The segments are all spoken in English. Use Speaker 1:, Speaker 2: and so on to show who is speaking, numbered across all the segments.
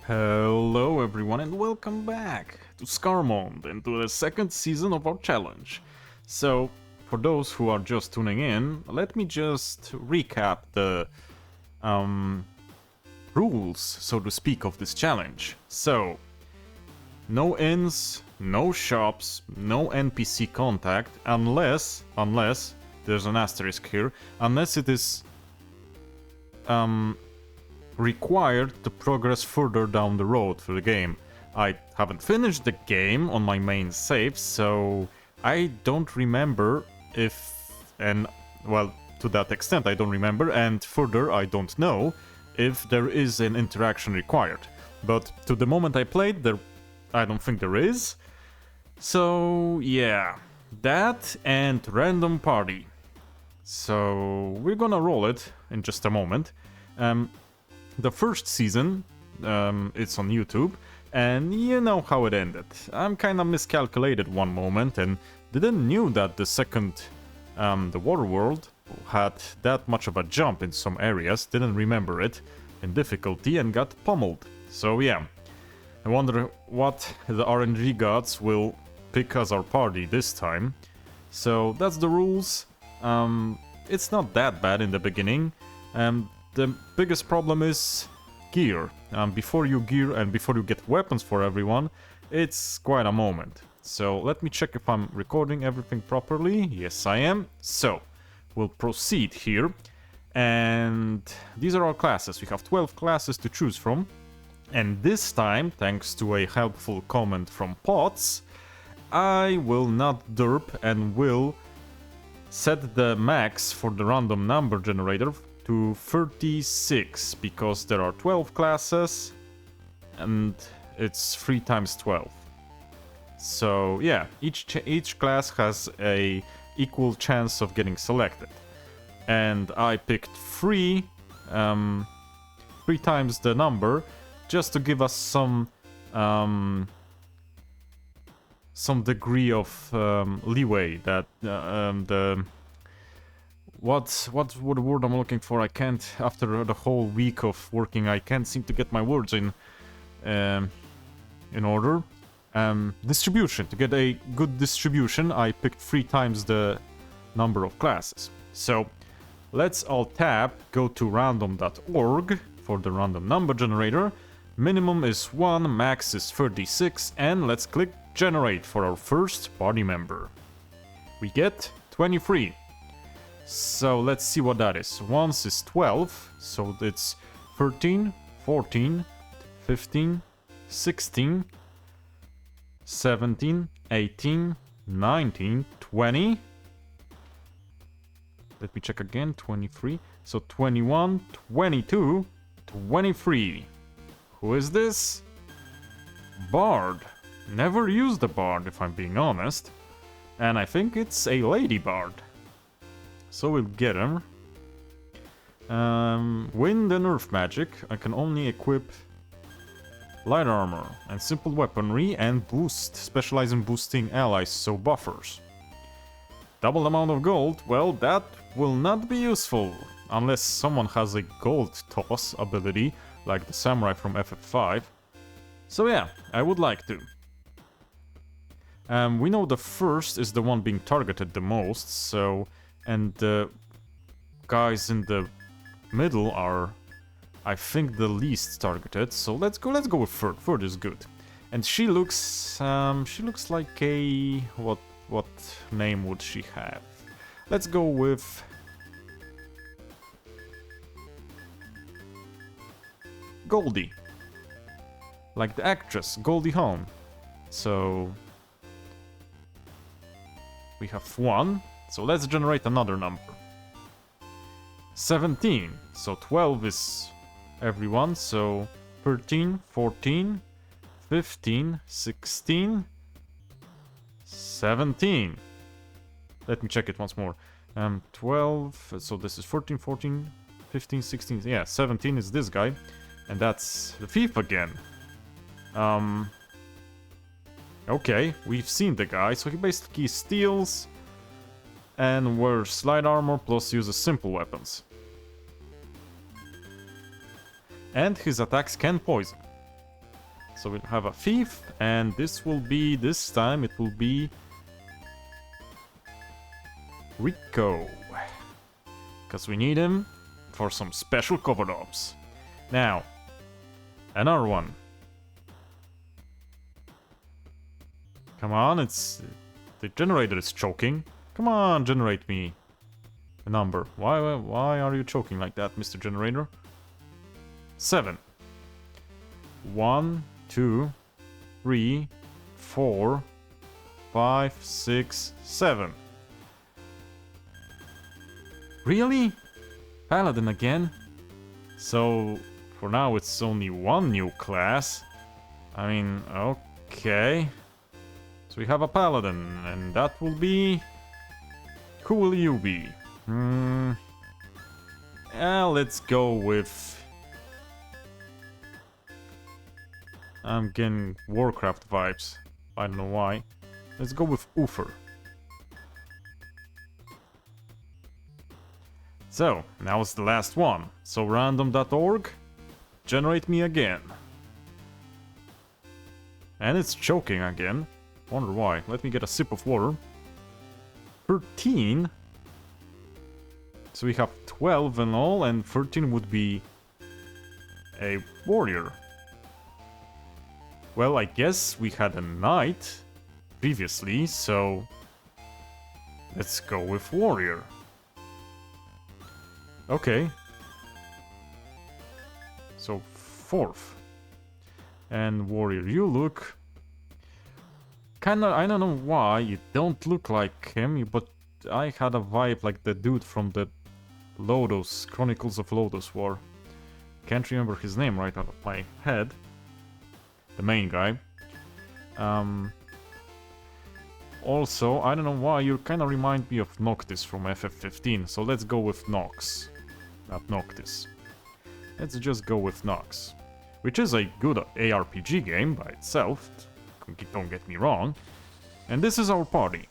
Speaker 1: Hello everyone and welcome back to Scarmonde and to the second season of our challenge. So, for those who are just tuning in, let me just recap the rules, so to speak, of this challenge. So, no inns, no shops, no NPC contact, unless there's an asterisk here, unless it is required to progress further down the road for the game. I haven't finished the game on my main save, so I don't remember to that extent I don't remember, and further I don't know if there is an interaction required. But to the moment I played, I don't think there is. So yeah, that and random party. So we're gonna roll it in just a moment. The first season, it's on YouTube, and you know how it ended. I'm kinda miscalculated one moment and didn't knew that the second, the water world, had that much of a jump in some areas, didn't remember it in difficulty and got pummeled. So yeah, I wonder what the RNG gods will pick as our party this time. So that's the rules. It's not that bad in the beginning. The biggest problem is gear. Before you gear and before you get weapons for everyone, it's quite a moment. So let me check if I'm recording everything properly. Yes, I am. So we'll proceed here. And these are our classes. We have 12 classes to choose from. And this time, thanks to a helpful comment from Potts, I will not derp and will set the max for the random number generator to 36, because there are 12 classes and it's 3 times 12. So yeah, each class has a equal chance of getting selected, and I picked three times the number just to give us some degree of leeway that What's the word I'm looking for? I can't, after the whole week of working, I can't seem to get my words in order. Distribution. To get a good distribution, I picked 3 times the number of classes. So let's all tab, go to random.org for the random number generator. Minimum is 1, max is 36, and let's click generate for our first party member. We get 23. So let's see what that is. Once is 12, so it's 13, 14, 15, 16, 17, 18, 19, 20. Let me check again, 23. So 21, 22, 23. Who is this? Bard. Never used a bard, if I'm being honest. And I think it's a lady bard. So we'll get him. Wind and earth magic. I can only equip light armor and simple weaponry and boost. Specialize in boosting allies, so buffers. Double amount of gold. Well, that will not be useful unless someone has a gold toss ability like the samurai from FF5. So yeah, I would like to. We know the first is the one being targeted the most, so... And the guys in the middle are, I think, the least targeted. So let's go with Ferd. Ferd is good. And she looks like a... What name would she have? Let's go with... Goldie. Like the actress, Goldie Hawn. So... We have 1. So let's generate another number. 17. So 12 is everyone. So 13, 14, 15, 16, 17. Let me check it once more. 12. So this is 14, 14, 15, 16. Yeah, 17 is this guy. And that's the thief again. Okay, we've seen the guy. So he basically steals and wears light armor plus uses simple weapons. And his attacks can poison. So we'll have a thief, and this will be, this time it will be Rico. Because we need him for some special cover-ups. Now, another one. Come on, the generator is choking. Come on, generate me a number. Why are you choking like that, Mr. Generator? 7. 1, 2, 3, 4, 5, 6, 7. Really? Paladin again? So, for now it's only one new class. I mean, okay. So we have a Paladin, and that will be... Who will you be? Let's go with... I'm getting Warcraft vibes. I don't know why. Let's go with Uther. So, now it's the last one. So random.org, generate me again. And it's choking again. Wonder why. Let me get a sip of water. 13. So we have 12 in all, and 13 would be a warrior. Well, I guess we had a knight previously, so let's go with warrior. Okay. So, 4th. And warrior, you look... Kinda, I don't know why, you don't look like him, but I had a vibe like the dude from the Lodos, Chronicles of Lodos War. Can't remember his name right out of my head. The main guy. Also, I don't know why, you kinda remind me of Noctis from FF15, so let's go with Nox. Not Noctis. Let's just go with Nox. Which is a good ARPG game by itself, don't get me wrong. And this is our party.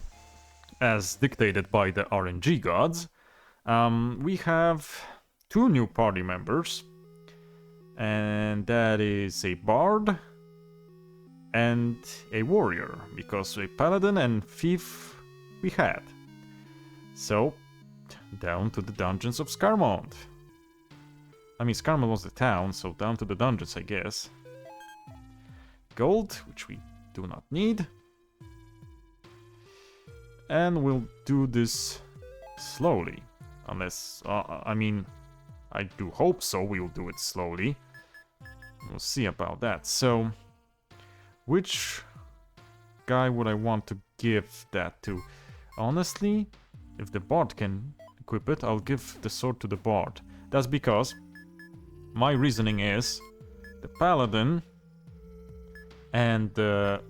Speaker 1: As dictated by the RNG gods. We have 2 new party members. And that is a bard and a warrior, because a paladin and thief we had. So, down to the dungeons of Scarmonde. I mean, Scarmonde was the town, so down to the dungeons, I guess. Gold, which we do not need. And we'll do this slowly. Unless, I mean, I do hope so, we'll do it slowly. We'll see about that. So, which guy would I want to give that to? Honestly, if the bard can equip it, I'll give the sword to the bard. That's because my reasoning is the paladin and the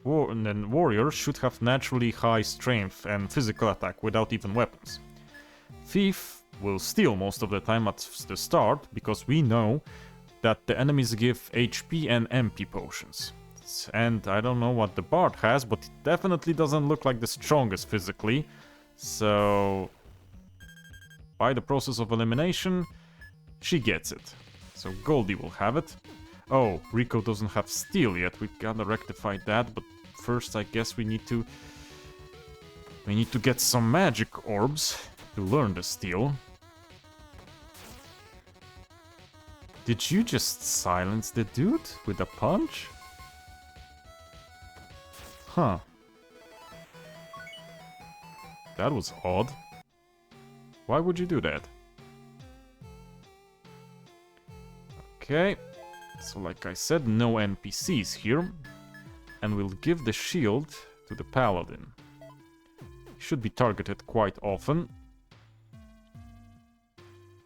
Speaker 1: warrior should have naturally high strength and physical attack without even weapons. Thief will steal most of the time at the start, because we know that the enemies give HP and MP potions. And I don't know what the bard has, but it definitely doesn't look like the strongest physically. So, by the process of elimination, she gets it. So Goldie will have it. Oh, Rico doesn't have steel yet. We gotta rectify that, but first I guess we need to get some magic orbs to learn the steel. Did you just silence the dude with a punch? Huh. That was odd. Why would you do that? Okay. So like I said, no NPCs here. And we'll give the shield to the paladin. Should be targeted quite often.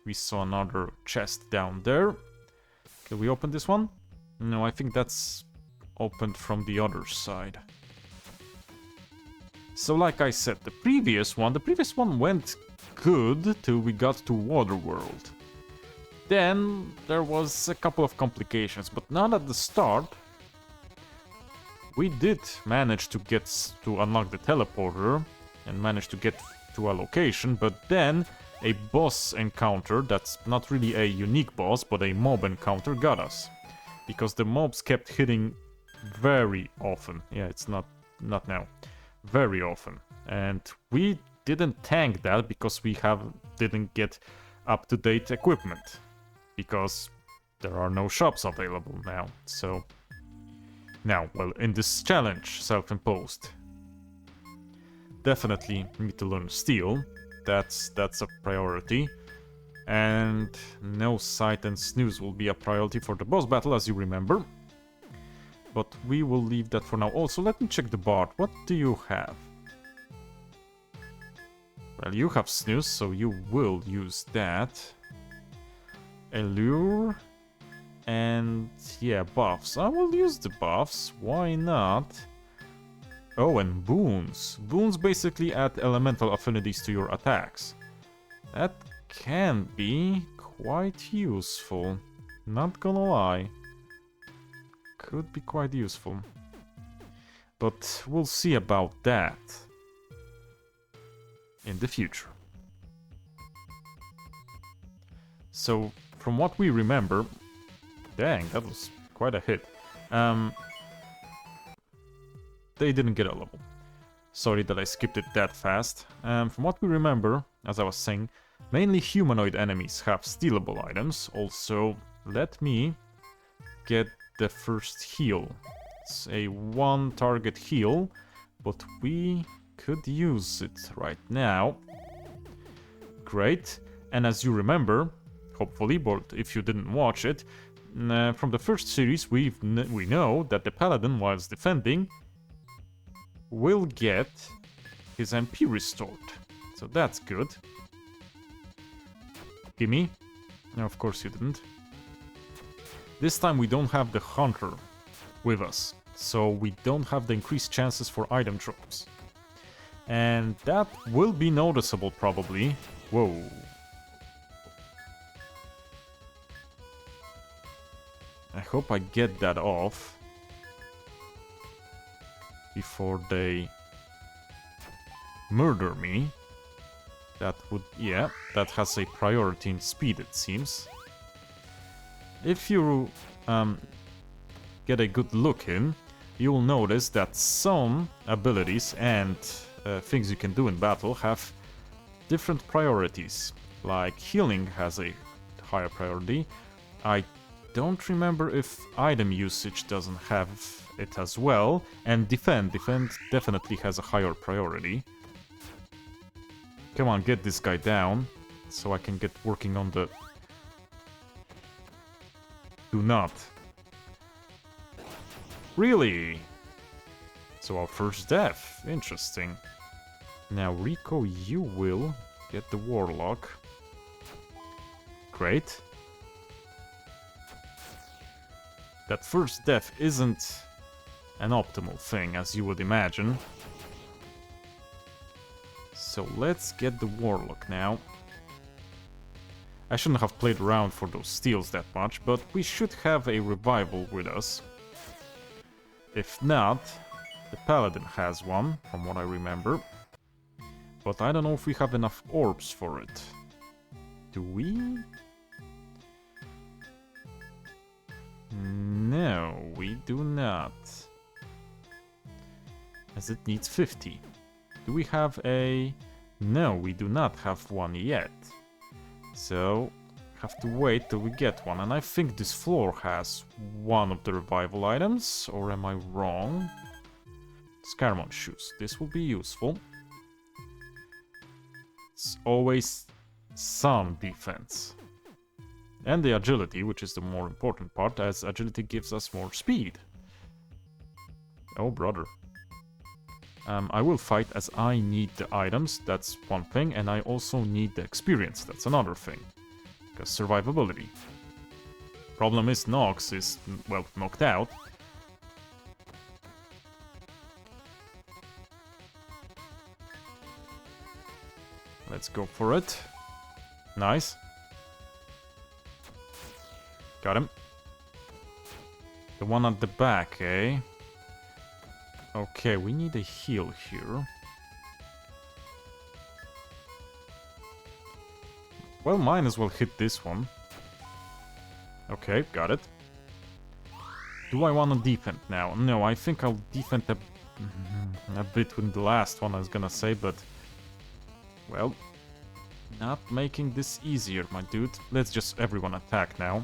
Speaker 1: We saw another chest down there. Can we open this one? No, I think that's opened from the other side. So like I said, the previous one went good till we got to Waterworld. Then there was a couple of complications, but not at the start. We did manage to unlock the teleporter and manage to get to a location, but then a boss encounter, that's not really a unique boss, but a mob encounter, got us. because the mobs kept hitting very often. Yeah, it's not now. Very often. And we didn't tank that because we didn't get up-to-date equipment. Because there are no shops available now. So now, well, in this challenge, self-imposed, definitely need to learn steel. That's a priority. And no sight and snooze will be a priority for the boss battle, as you remember. But we will leave that for now. Also, let me check the bard. What do you have? Well, you have snooze, so you will use that. Allure. And yeah, buffs. I will use the buffs. Why not? Oh, and boons. Boons basically add elemental affinities to your attacks. That can be quite useful. Not gonna lie. Could be quite useful. But we'll see about that in the future. So, from what we remember... Dang, that was quite a hit. They didn't get a level. Sorry that I skipped it that fast. From what we remember, as I was saying, mainly humanoid enemies have stealable items. Also, let me get the first heal. It's a one target heal, but we could use it right now. Great. And as you remember, hopefully, but if you didn't watch it, from the first series, we know that the paladin, whilst defending, will get his MP restored. So that's good. Gimme. No, of course you didn't. This time we don't have the hunter with us, so we don't have the increased chances for item drops. And that will be noticeable probably. Whoa. I hope I get that off before they murder me. That would, yeah, that has a priority in speed, it seems. If you get a good look in, you will notice that some abilities and things you can do in battle have different priorities. Like healing has a higher priority. I don't remember if item usage doesn't have it as well, and defend definitely has a higher priority. Come on, get this guy down, so I can get working on the... Do not. Really? So our first death, interesting. Now Rico, you will get the Warlock. Great. That first death isn't an optimal thing, as you would imagine. So let's get the Warlock now. I shouldn't have played around for those steals that much, but we should have a revival with us. If not, the Paladin has one, from what I remember. But I don't know if we have enough orbs for it. Do we? No, we do not. As it needs 50. Do we have a... No, we do not have one yet. So, have to wait till we get one. And I think this floor has one of the revival items. Or am I wrong? Scarmonde shoes. This will be useful. It's always some defense. And the agility, which is the more important part, as agility gives us more speed. Oh, brother. I will fight as I need the items, that's one thing, and I also need the experience, that's another thing. Because survivability. Problem is Nox is, well, knocked out. Let's go for it. Nice. Got him. The one at the back, eh? Okay, we need a heal here. Well, might as well hit this one. Okay, got it. Do I want to defend now? No, I think I'll defend a bit with the last one I was gonna say, but... Well, not making this easier, my dude. Let's just everyone attack now.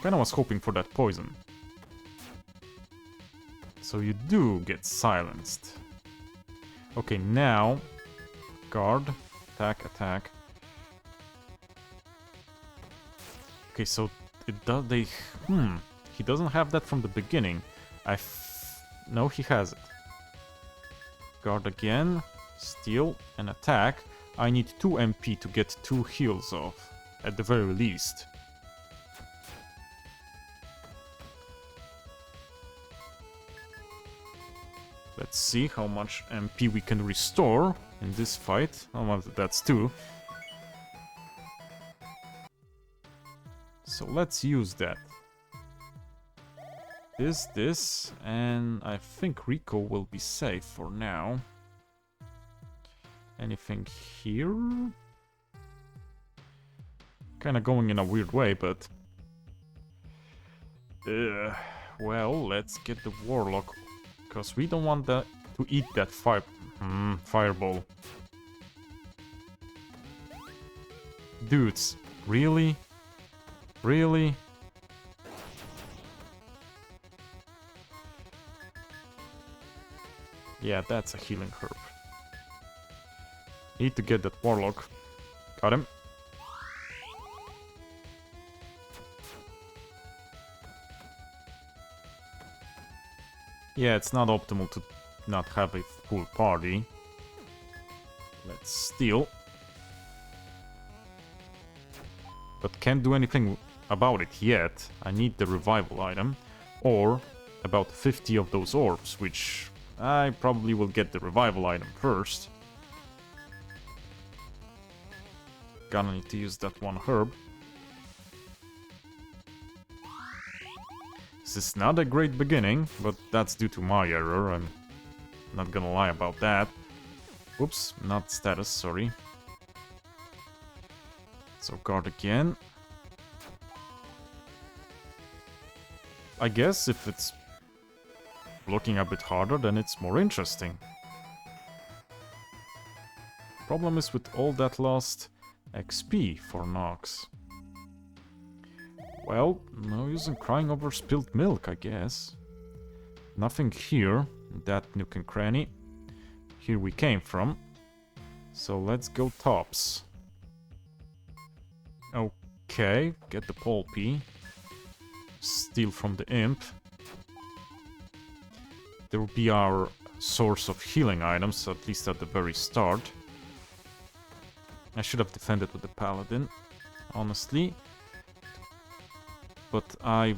Speaker 1: Kinda was hoping for that poison. So you do get silenced. Okay, now... Guard. Attack, attack. Okay, so it does... He doesn't have that from the beginning. No, he has it. Guard again. Steal and attack. I need 2 MP to get 2 heals off. At the very least. Let's see how much MP we can restore in this fight. Oh, well, that's 2. So let's use that. This, and I think Rico will be safe for now. Anything here? Kinda going in a weird way, but... well, let's get the Warlock. Because we don't want that to eat that fireball. Dudes, really? Really? Yeah, that's a healing herb. Need to get that Warlock. Got him. Yeah, it's not optimal to not have a full party. Let's steal. But can't do anything about it yet. I need the revival item. Or about 50 of those orbs, which I probably will get the revival item first. Gonna need to use that one herb. This is not a great beginning, but that's due to my error, I'm not gonna lie about that. Oops, not status, sorry. So guard again. I guess if it's looking a bit harder, then it's more interesting. Problem is with all that lost XP for Nox. Well, no use in crying over spilled milk, I guess. Nothing here, that nook and cranny. Here we came from. So let's go tops. Okay, get the pulpy. Steal from the imp. There will be our source of healing items, at least at the very start. I should have defended with the paladin, honestly. But I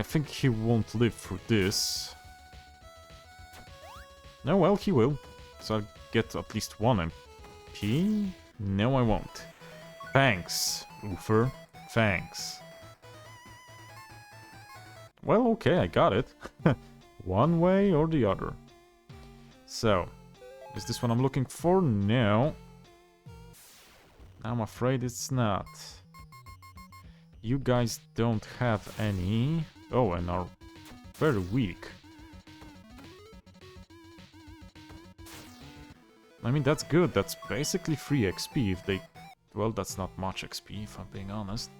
Speaker 1: think he won't live through this. No, well, he will. So I'll get at least 1 MP. No, I won't. Thanks, Uther. Thanks. Well, okay, I got it. One way or the other. So, is this what I'm looking for? No. I'm afraid it's not. You guys don't have any. Oh, and are very weak. I mean, that's good. That's basically free XP if they... Well, that's not much XP, if I'm being honest.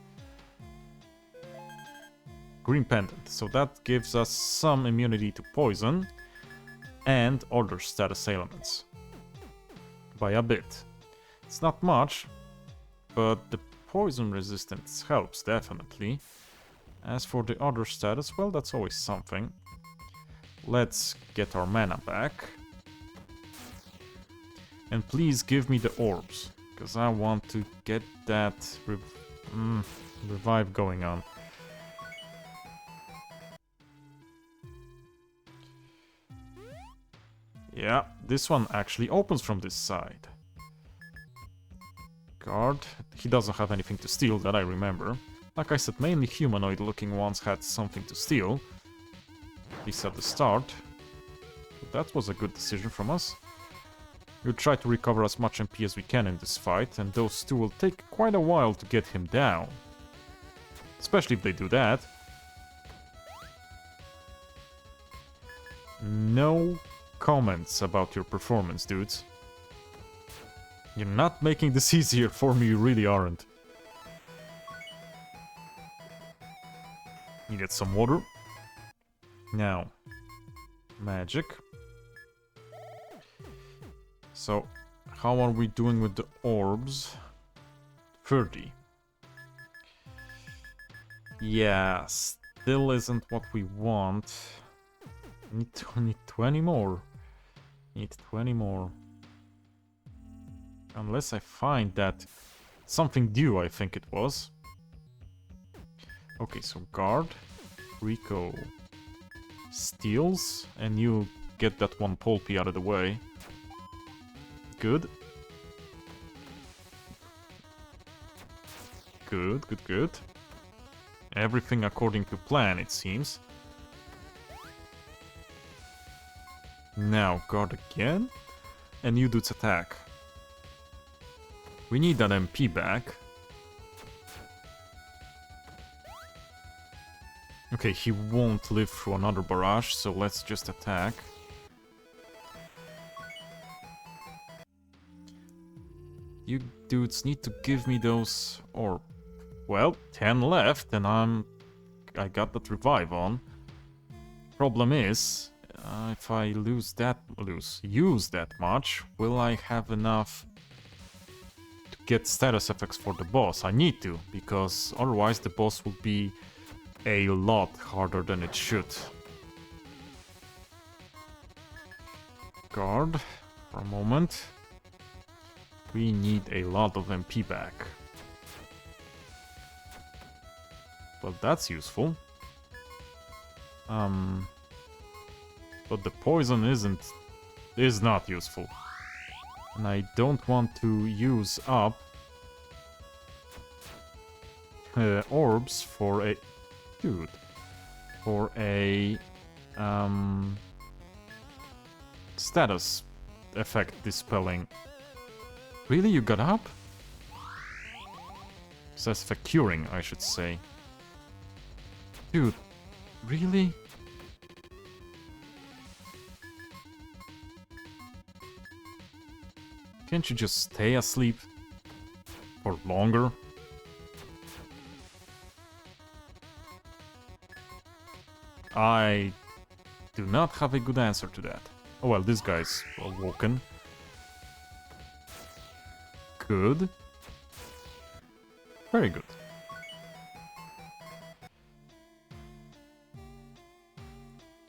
Speaker 1: Green Pendant. So that gives us some immunity to poison and other status elements. By a bit. It's not much, but the poison resistance helps, definitely. As for the other status, well, that's always something. Let's get our mana back. And please give me the orbs, because I want to get that revive going on. Yeah, this one actually opens from this side. Guard. He doesn't have anything to steal that I remember. Like I said, mainly humanoid looking ones had something to steal. At least at the start. But that was a good decision from us. We'll try to recover as much MP as we can in this fight, and those two will take quite a while to get him down. Especially if they do that. No comments about your performance, dudes. You're not making this easier for me, you really aren't. You get some water. Now, magic. So, how are we doing with the orbs? 30. Yeah, still isn't what we want. Need 20 more. Need 20 more. Unless I find that something due, I think it was. Okay, so guard. Rico steals, and you get that one pulpy out of the way. Good. Good, good, good. Everything according to plan, it seems. Now, guard again. And you dudes attack. We need that MP back. Okay, he won't live through another barrage, so let's just attack. You dudes need to give me those, or... Well, 10 left, and I got that revive on. Problem is, if I use that much, will I have enough to get status effects for the boss? I need to, because otherwise the boss will be a lot harder than it should. Guard, for a moment. We need a lot of MP back. Well, that's useful. But the poison is not useful. And I don't want to use up orbs for a... Dude. For a... status effect dispelling. Really? You got up? Status effect curing, I should say. Dude, really? Can't you just stay asleep for longer? I do not have a good answer to that. Oh well, this guy's awoken. Good. Very good.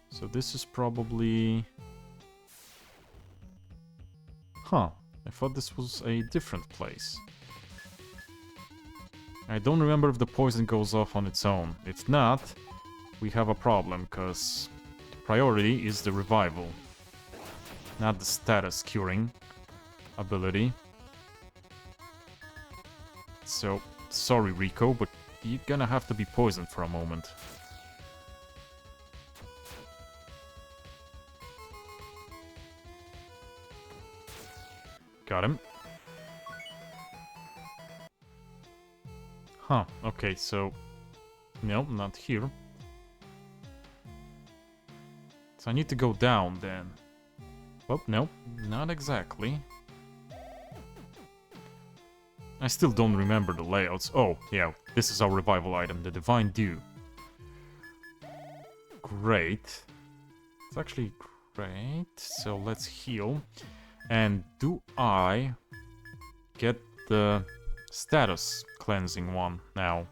Speaker 1: So this is probably... Huh. I thought this was a different place. I don't remember if the poison goes off on its own. If not, we have a problem, because the priority is the revival, not the status curing ability. So, sorry Rico, but you're gonna have to be poisoned for a moment. Got him. Huh, okay, so... No, not here. So I need to go down then. Well, no, not exactly. I still don't remember the layouts. Oh, yeah, this is our revival item, the Divine Dew. Great. It's actually great. So let's heal. And do I get the status cleansing one now?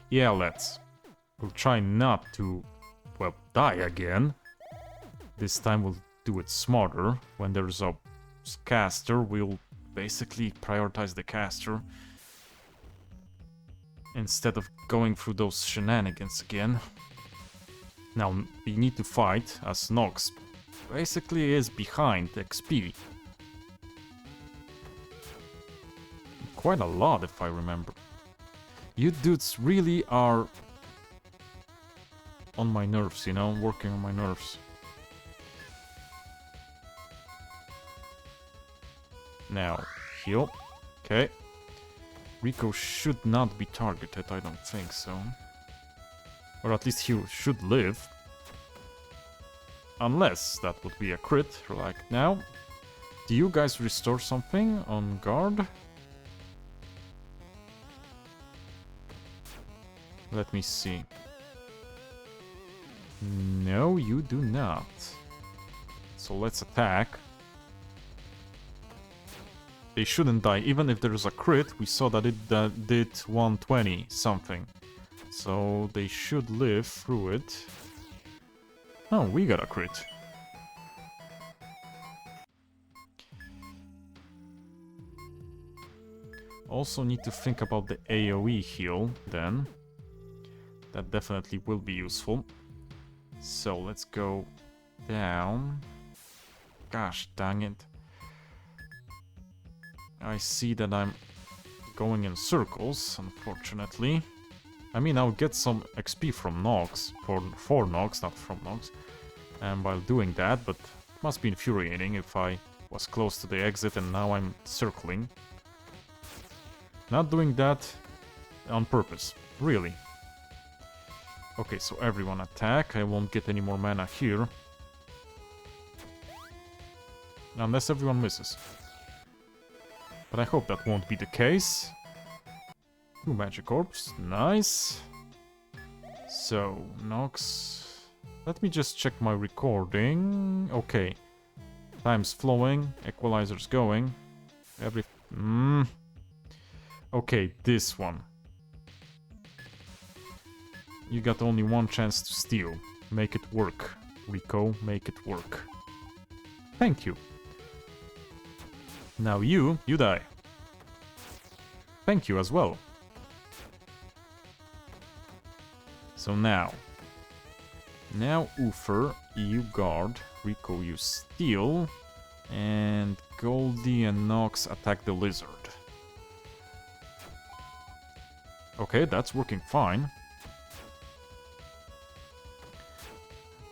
Speaker 1: Yeah, let's. We'll try not to, well, die again. This time we'll do it smarter. When there's a caster, we'll basically prioritize the caster instead of going through those shenanigans again. Now, we need to fight, as Nox basically is behind XP. Quite a lot, if I remember. You dudes really are on my nerves, you know, working on my nerves. Now, heal. Okay. Rico should not be targeted, I don't think so. Or at least he should live. Unless that would be a crit, like now. Do you guys restore something on guard? Let me see. No, you do not. So let's attack. They shouldn't die, even if there is a crit. We saw that it did 120 something. So they should live through it. Oh, we got a crit. Also need to think about the AoE heal then. That definitely will be useful. So let's go down. Gosh dang it. I see that I'm going in circles, unfortunately. I mean, I'll get some XP from Nox, for Nox, not from Nox, and while doing that, but it must be infuriating if I was close to the exit and now I'm circling. Not doing that on purpose, really. Okay, so everyone attack. I won't get any more mana here. Unless everyone misses. But I hope that won't be the case. 2 magic orbs, nice. So, Nox... Let me just check my recording. Okay. Time's flowing, equalizer's going. Okay, this one. You got only one chance to steal. Make it work, Rico, make it work. Thank you. Now you die. Thank you as well. So now Uther, you guard, Rico, you steal, and Goldie and Nox attack the lizard. Okay, that's working fine.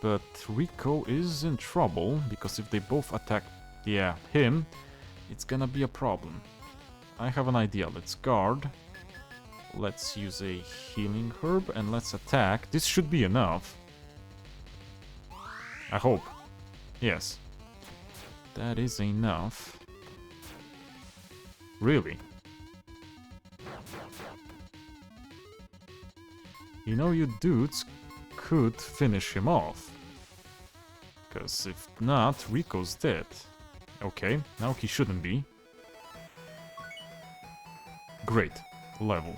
Speaker 1: But Rico is in trouble, because if they both attack, him, it's gonna be a problem. I have an idea, let's guard. Let's use a healing herb and let's attack. This should be enough. I hope. Yes. That is enough. Really? You know, you dudes could finish him off. Because if not, Rico's dead. Okay, now he shouldn't be. Great. Level.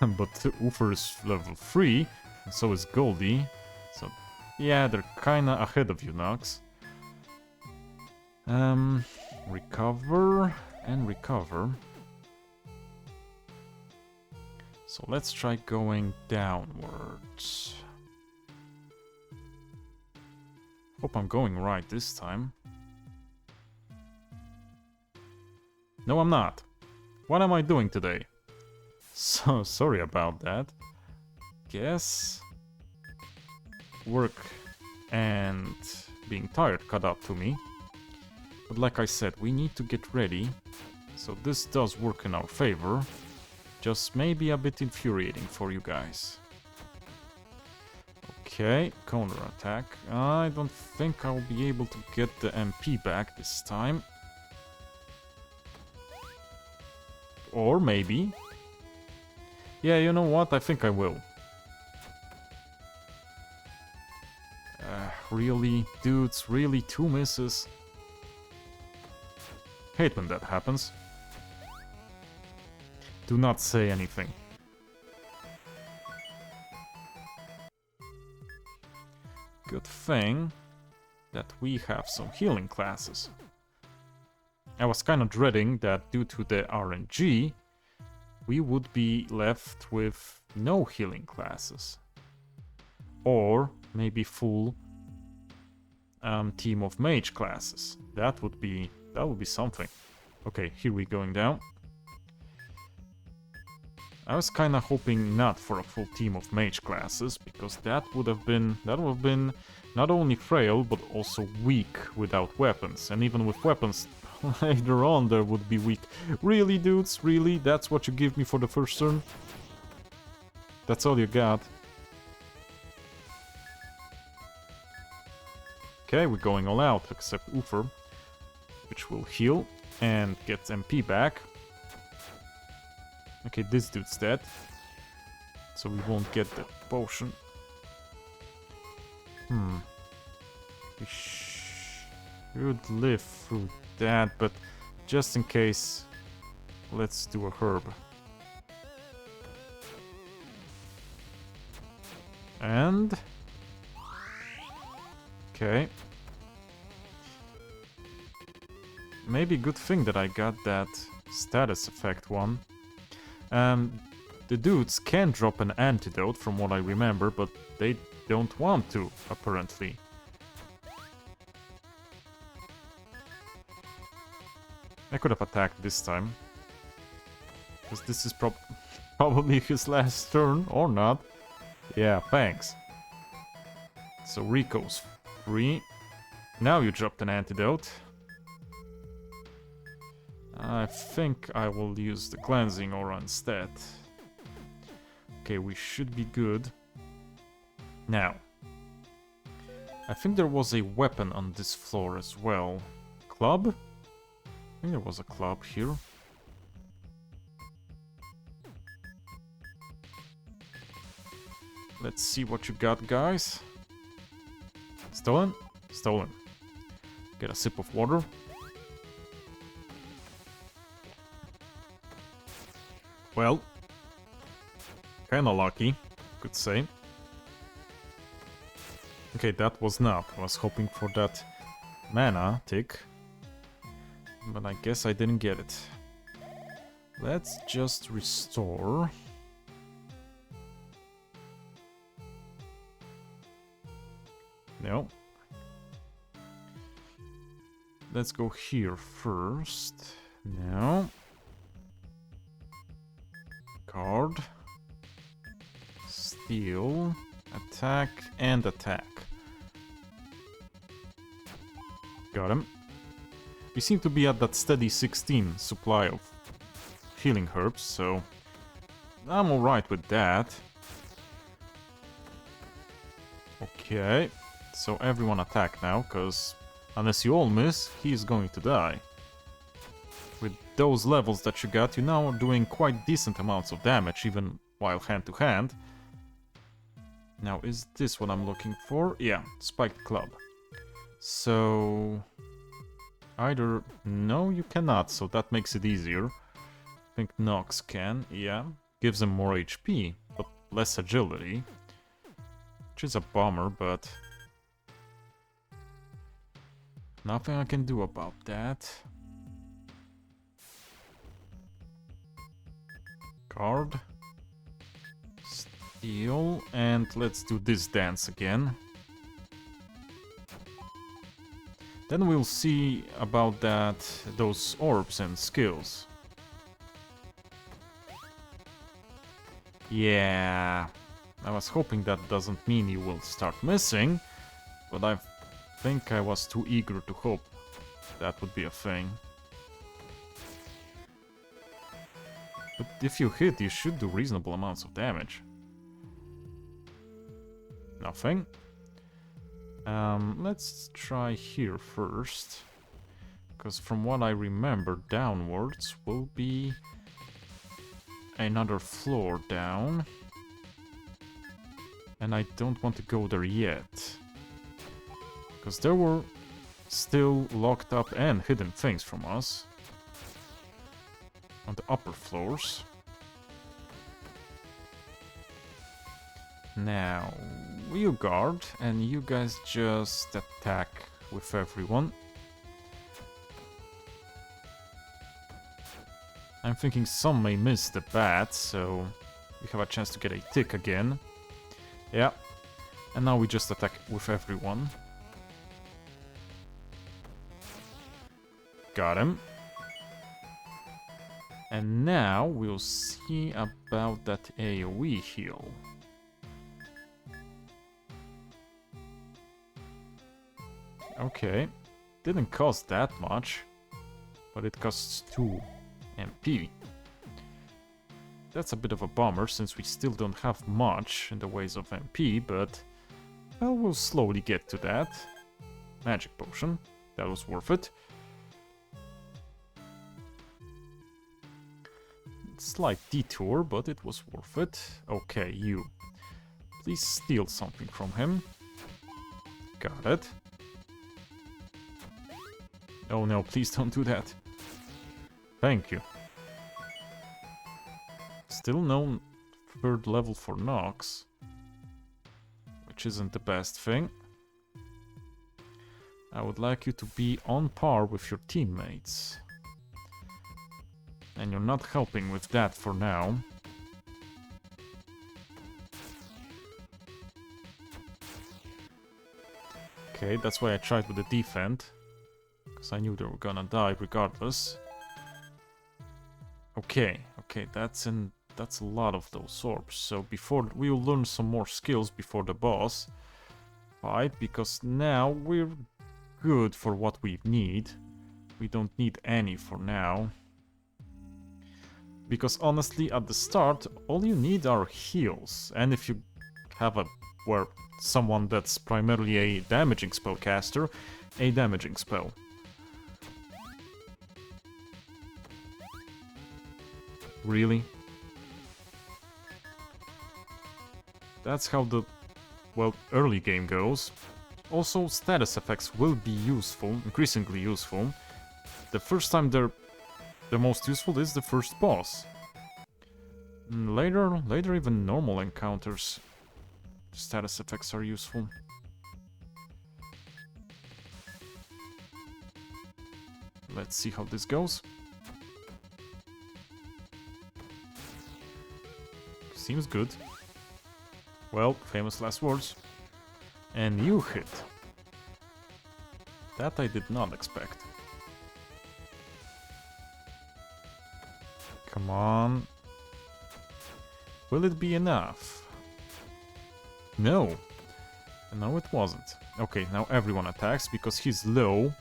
Speaker 1: But Uther is level 3, and so is Goldie. So, yeah, they're kinda ahead of you, Nox. Recover and recover. So let's try going downwards. Hope I'm going right this time. No, I'm not. What am I doing today? So sorry about that. Guess work and being tired caught up to me. But like I said, we need to get ready. So this does work in our favor. Just maybe a bit infuriating for you guys. Okay, counter attack. I don't think I'll be able to get the MP back this time. Or maybe. Yeah, you know what? I think I will. Really? Dudes, really? 2 misses? Hate when that happens. Do not say anything. Good thing that we have some healing classes. I was kind of dreading that due to the RNG, we would be left with no healing classes. Or maybe full team of mage classes. That would be something. Okay, here we going down. I was kind of hoping not for a full team of mage classes, because that would have been not only frail but also weak without weapons, and even with weapons later on there would be weak. Really, dudes? Really? That's what you give me for the first turn? That's all you got? Okay, we're going all out, except Uther, which will heal and get MP back. Okay, this dude's dead, so we won't get the potion. We should live through that, but just in case, let's do a herb. And... okay. Maybe good thing that I got that status effect one. The dudes can drop an antidote from what I remember, but they don't want to, apparently. I could have attacked this time. Because this is probably his last turn, or not. Yeah, thanks. So Rico's free. Now you dropped an antidote. I think I will use the cleansing aura instead. Okay, we should be good. Now, I think there was a weapon on this floor as well. Club? I think there was a club here. Let's see what you got, guys. Stolen? Stolen. Get a sip of water. Well, kinda lucky, could say. Okay, that was not. I was hoping for that mana tick, but I guess I didn't get it. Let's just restore. No. Let's go here first. No. Card. Steal. Attack and attack. Got him. We seem to be at that steady 16 supply of healing herbs, so I'm alright with that. Okay, so everyone attack now, because unless you all miss, he's going to die. With those levels that you got, you now are doing quite decent amounts of damage, even while hand to hand. Now, is this what I'm looking for? Yeah, spiked club. So... either... no, you cannot, so that makes it easier. I think Nox can, yeah. Gives him more HP, but less agility. Which is a bummer, but... nothing I can do about that. Card. Steal, and let's do this dance again. Then we'll see about those orbs and skills. Yeah, I was hoping that doesn't mean you will start missing, but I think I was too eager to hope that would be a thing. But if you hit, you should do reasonable amounts of damage. Nothing. Let's try here first. Because from what I remember, downwards will be another floor down. And I don't want to go there yet. Because there were still locked up and hidden things from us. On the upper floors. Now, you guard, and you guys just attack with everyone. I'm thinking some may miss the bat, so we have a chance to get a tick again. Yeah, and now we just attack with everyone. Got him. And now we'll see about that AoE heal. Okay, didn't cost that much, but it costs 2 MP. That's a bit of a bummer, since we still don't have much in the ways of MP, but well, we'll slowly get to that. magic potion. That was worth it. Slight detour, but it was worth it. Okay, you. Please steal something from him. Got it. Oh no, please don't do that. Thank you. Still no 3rd level for Nox, which isn't the best thing. I would like you to be on par with your teammates. And you're not helping with that for now. Okay, that's why I tried with the defend. Because I knew they were gonna die regardless. Okay, that's a lot of those orbs. So before we'll learn some more skills before the boss fight, because now we're good for what we need. We don't need any for now. Because honestly, at the start, all you need are heals. And if you have someone that's primarily a damaging spellcaster, a damaging spell. Really? That's how the, well, early game goes. Also, status effects will be useful, increasingly useful. The first time they're the most useful is the first boss. Later even normal encounters, status effects are useful. Let's see how this goes. Seems good. Well, famous last words. And you hit. That I did not expect. Come on. Will it be enough? No. No, it wasn't. Okay, now everyone attacks because he's low.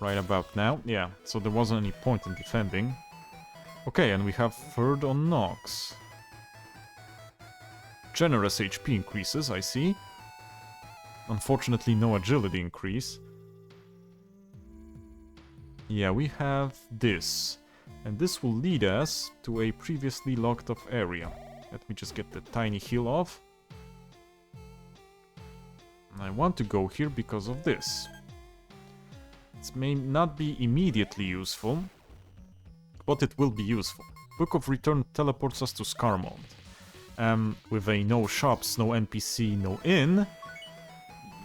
Speaker 1: Right about now. Yeah, so there wasn't any point in defending. Okay, and we have 3rd on Nox. Generous HP increases, I see. Unfortunately, no agility increase. Yeah, we have this. And this will lead us to a previously locked off area. Let me just get the tiny heal off. I want to go here because of this. It may not be immediately useful, but it will be useful. Book of Return teleports us to Scarmonde. With a no shops, no NPC, no inn,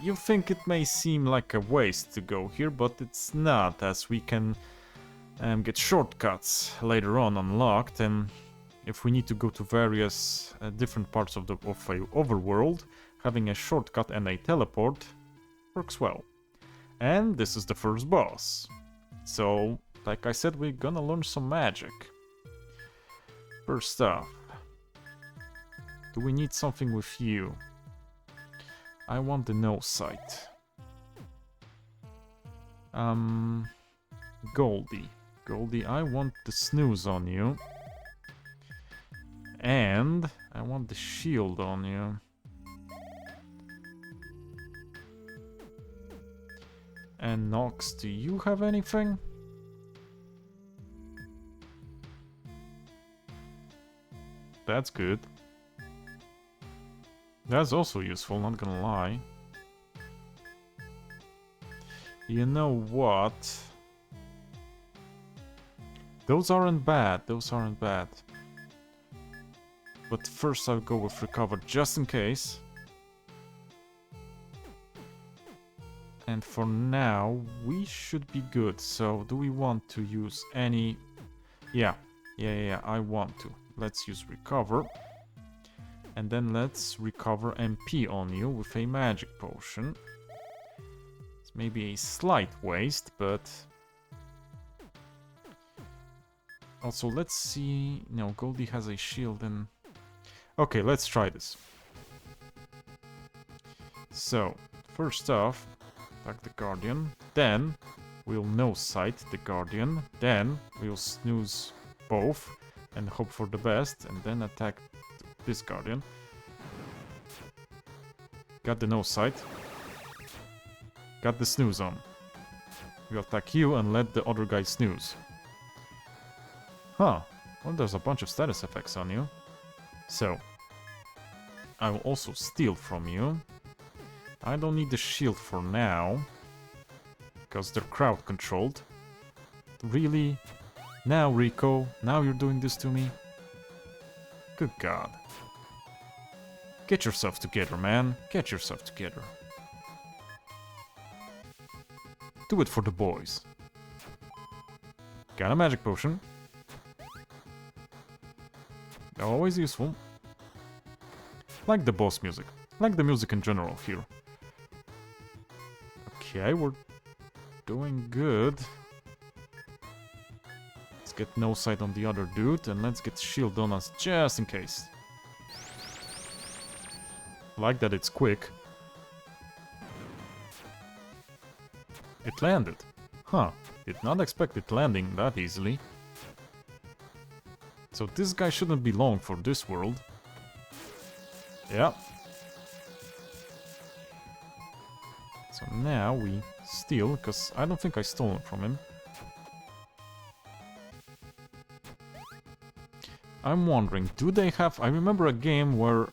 Speaker 1: you think it may seem like a waste to go here, but it's not, as we can get shortcuts later on unlocked, and if we need to go to various different parts of the overworld, having a shortcut and a teleport works well. And this is the first boss. So, like I said, we're gonna learn some magic. First off, do we need something with you? I want the no sight. Goldie. Goldie, I want the snooze on you. And I want the shield on you. And Nox, do you have anything? That's good. That's also useful, not gonna lie. You know what? Those aren't bad, But first I'll go with recover just in case. And for now, we should be good. So, do we want to use any... Yeah, I want to. Let's use recover. And then let's recover MP on you with a magic potion. It's maybe a slight waste, but... Also, let's see... No, Goldie has a shield and... Okay, let's try this. So, first off, attack the Guardian. Then, we'll no-sight the Guardian. Then, we'll snooze both and hope for the best. And then attack this Guardian. Got the no-sight. got the snooze on. We attack you and let the other guy snooze. Huh. Well, there's a bunch of status effects on you. So, I will also steal from you. I don't need the shield for now, because they're crowd controlled. Really? Now, Rico? Now you're doing this to me? Good God. Get yourself together, man. Get yourself together. Do it for the boys. Got a magic potion. Always useful. Like the boss music. Like the music in general here. Okay, we're doing good. Let's get no sight on the other dude, and let's get shield on us just in case. Like that it's quick. It landed. Huh. Did not expect it landing that easily. So this guy shouldn't be long for this world. Yeah. So now we steal, because I don't think I stole it from him. I'm wondering, do they have... I remember a game where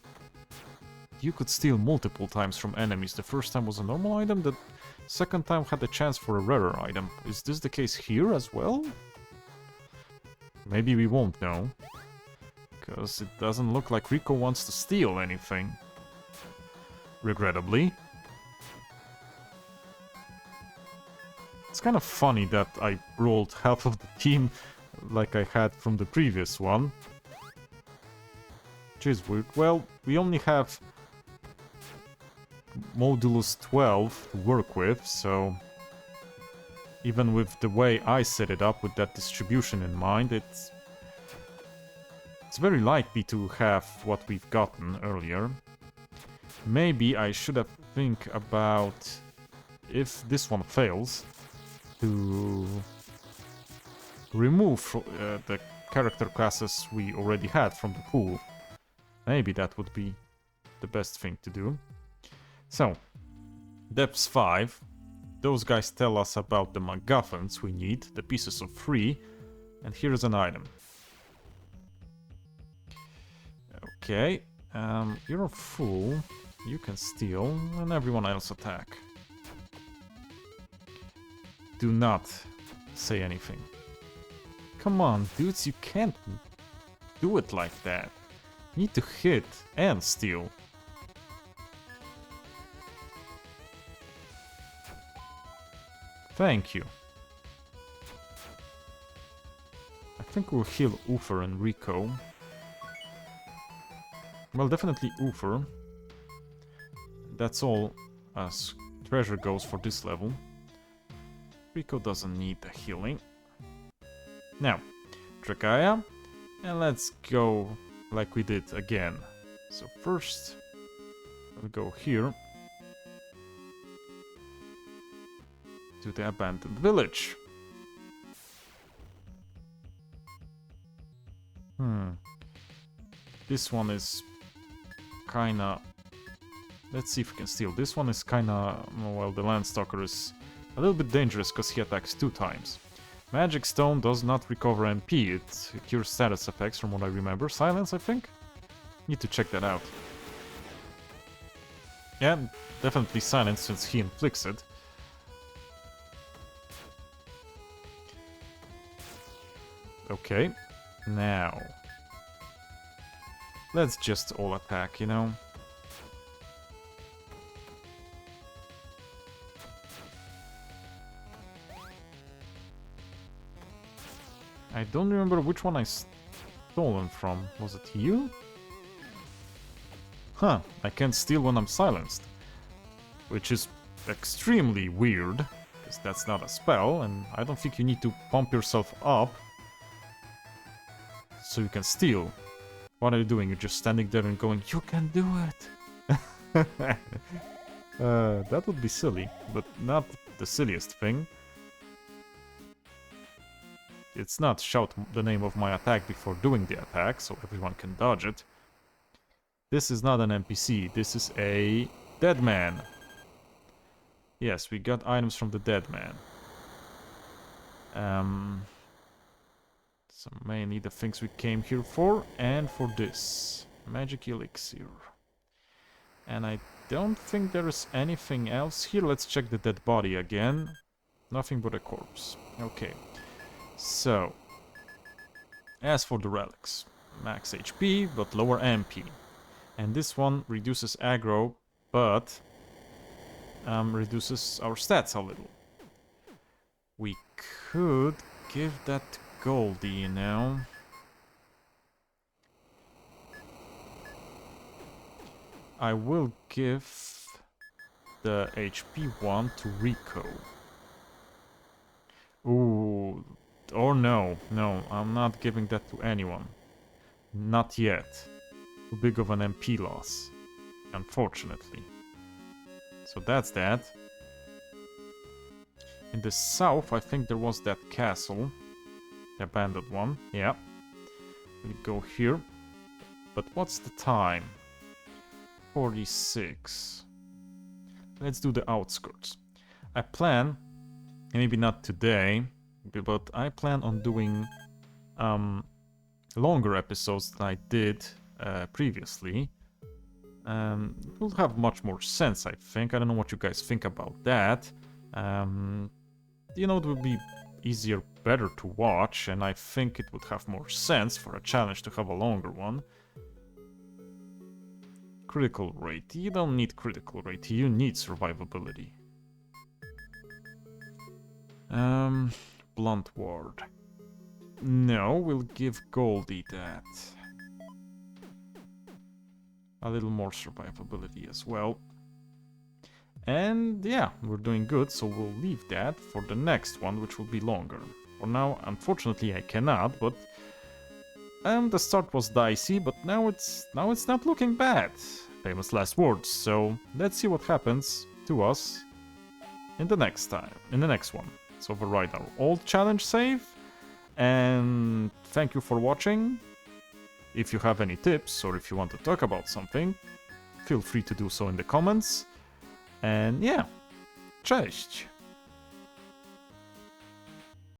Speaker 1: you could steal multiple times from enemies. The first time was a normal item, the second time had a chance for a rarer item. Is this the case here as well? Maybe we won't know. Because it doesn't look like Rico wants to steal anything. Regrettably. It's kind of funny that I rolled half of the team like I had from the previous one. Which is weird. Well, we only have modulus 12 to work with, so even with the way I set it up with that distribution in mind, it's very likely to have what we've gotten earlier. Maybe I should have think about, if this one fails, to remove the character classes we already had from the pool. Maybe that would be the best thing to do. So, depths 5. Those guys tell us about the MacGuffins we need, the pieces of 3, and here's an item. Okay, you're a fool, you can steal, and everyone else attack. Do not say anything. Come on, dudes, you can't do it like that. You need to hit and steal. Thank you. I think we'll heal Uther and Rico. Well, definitely Uther. That's all as treasure goes for this level. Rico doesn't need the healing. Now, Dragaya, and let's go like we did again. So first, we'll go here to the abandoned village. This one is kinda... Let's see if we can steal. This one is kinda... Well, the Landstalker is a little bit dangerous because he attacks 2 times. Magic Stone does not recover MP. It cures status effects from what I remember. Silence, I think? Need to check that out. Yeah, definitely Silence since he inflicts it. Okay, now... Let's just all attack, you know? I don't remember which one I stolen from. Was it you? Huh, I can't steal when I'm silenced. Which is extremely weird, because that's not a spell, and I don't think you need to pump yourself up so you can steal. What are you doing? You're just standing there and going, you can do it! That would be silly, but not the silliest thing. It's not shout the name of my attack before doing the attack, so everyone can dodge it. This is not an NPC, this is a dead man. Yes, we got items from the dead man. So mainly the things we came here for, and for this. Magic elixir. And I don't think there is anything else here. Let's check the dead body again. Nothing but a corpse. Okay. So, as for the relics, max HP but lower MP. And this one reduces aggro, but reduces our stats a little. We could give that to Goldie, you know. I will give the HP one to Rico. Ooh, or no, I'm not giving that to anyone. Not yet. Too big of an MP loss, unfortunately. So that's that. In the south, I think there was that castle. The abandoned one, yeah. We'll go here. But what's the time? 46. Let's do the outskirts. I plan, maybe not today, but I plan on doing longer episodes than I did previously. It will have much more sense, I think. I don't know what you guys think about that. You know, it would be easier, better to watch, and I think it would have more sense for a challenge to have a longer one. Critical rate. You don't need critical rate, you need survivability. Blunt ward. No, we'll give Goldie that. A little more survivability as well. And yeah, we're doing good, so we'll leave that for the next one, which will be longer. For now, unfortunately, I cannot, but the start was dicey, but now it's not looking bad. Famous last words. So let's see what happens to us in the next one. Let's override our old challenge save, and thank you for watching. If you have any tips or if you want to talk about something, feel free to do so in the comments. And yeah, cześć!